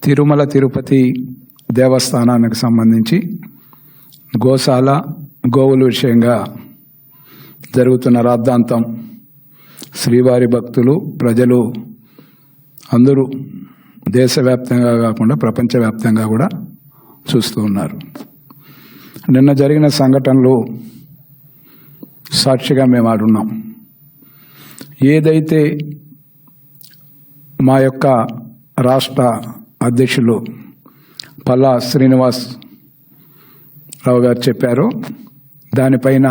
తిరుమల తిరుపతి దేవస్థానానికి సంబంధించి గోశాల గోవుల విషయంగా జరుగుతున్న రాద్ధాంతం శ్రీవారి భక్తులు ప్రజలు అందరూ దేశవ్యాప్తంగా కాకుండా ప్రపంచవ్యాప్తంగా కూడా చూస్తూ ఉన్నారు. నిన్న జరిగిన సంఘటనలు సాక్షిగా మేము ఆడున్నాం. ఏదైతే మా యొక్క రాష్ట్ర అధ్యక్షులు పల్లా శ్రీనివాస్ రావు గారు చెప్పారో దానిపైన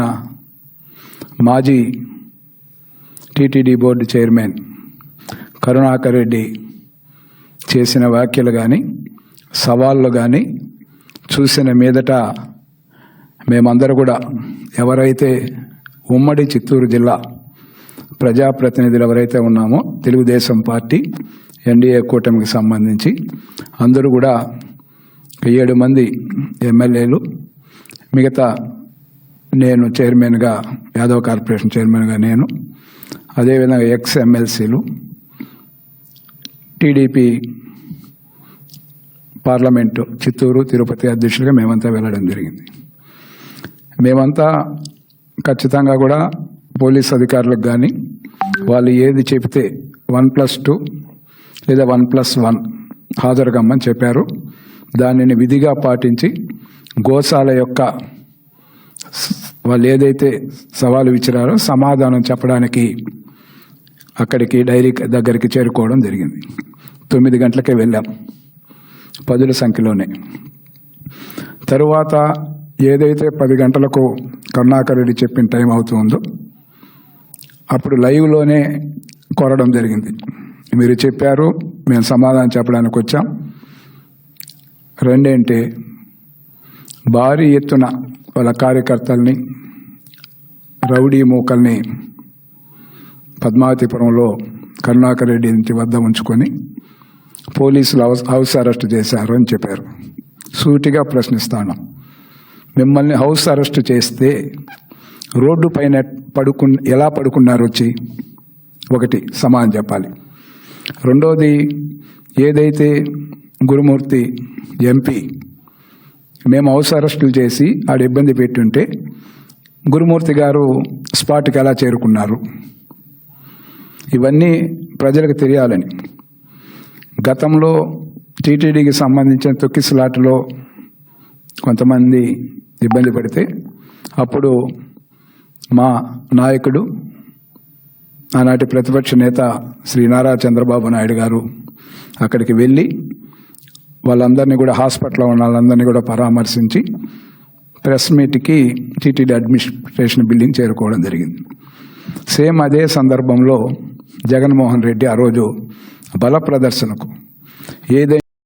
మాజీ TTD board chairman Karunakar Reddy చేసిన వ్యాఖ్యలు కానీ సవాళ్ళు కానీ చూసిన మీదట మేమందరూ కూడా ఎవరైతే ఉమ్మడి చిత్తూరు జిల్లా ప్రజాప్రతినిధులు ఎవరైతే ఉన్నామో తెలుగుదేశం పార్టీ ఎన్డీఏ కూటమికి సంబంధించి అందరూ కూడా 7 మంది ఎమ్మెల్యేలు, మిగతా నేను చైర్మన్గా యాదవ్ కార్పొరేషన్ చైర్మన్గా నేను, అదేవిధంగా ఎక్స్ ఎమ్మెల్సీలు, టీడీపీ పార్లమెంటు చిత్తూరు తిరుపతి అధ్యక్షులుగా మేమంతా వెళ్ళడం జరిగింది. మేమంతా ఖచ్చితంగా కూడా పోలీస్ అధికారులకు కానీ వాళ్ళు ఏది చెబితే 1+2 లేదా 1+1 హాజరు కమ్మని చెప్పారు. దానిని విధిగా పాటించి గోశాల యొక్క వాళ్ళు ఏదైతే సవాలు విచ్చినారో సమాధానం చెప్పడానికి అక్కడికి డైరీ దగ్గరికి చేరుకోవడం జరిగింది. 9 గంటలకే వెళ్ళాం, 10 సంఖ్యలోనే. తరువాత ఏదైతే 10 గంటలకు కరుణాకర్ రెడ్డి చెప్పిన టైం అవుతుందో అప్పుడు లైవ్లోనే కోరడం జరిగింది. మీరు చెప్పారు, మేము సమాధానం చెప్పడానికి వచ్చాం. రెండేంటే భారీ ఎత్తున వాళ్ళ కార్యకర్తల్ని రౌడీ మూకల్ని పద్మావతిపురంలో కరుణాకర్ రెడ్డి ఇంటి వద్ద ఉంచుకొని పోలీసులు హౌస్ అరెస్ట్ చేశారు అని చెప్పారు. సూటిగా ప్రశ్నిస్తాను, మిమ్మల్ని హౌస్ అరెస్ట్ చేస్తే రోడ్డు పైన ఎలా పడుకున్నారు వచ్చి? ఒకటి సమాధానం చెప్పాలి. రెండోది, ఏదైతే గురుమూర్తి ఎంపీ మేము హౌస్ అరెస్టులు చేసి ఆడ ఇబ్బంది పెట్టుంటే గురుమూర్తి గారు స్పాట్కి ఎలా చేరుకున్నారు? ఇవన్నీ ప్రజలకు తెలియాలని. గతంలో టీటీడీకి సంబంధించిన తొక్కిసలాటలో కొంతమంది ఇబ్బంది పడితే అప్పుడు మా నాయకుడు ఆనాటి ప్రతిపక్ష నేత శ్రీ నారా చంద్రబాబు నాయుడు గారు అక్కడికి వెళ్ళి వాళ్ళందరినీ కూడా హాస్పిటల్లో ఉన్న వాళ్ళందరినీ కూడా పరామర్శించి ప్రెస్ మీట్కి టీటీడీ అడ్మినిస్ట్రేషన్ బిల్డింగ్ చేరుకోవడం జరిగింది. సేమ్ అదే సందర్భంలో జగన్మోహన్ రెడ్డి ఆ రోజు బల ప్రదర్శనకు ఏదైనా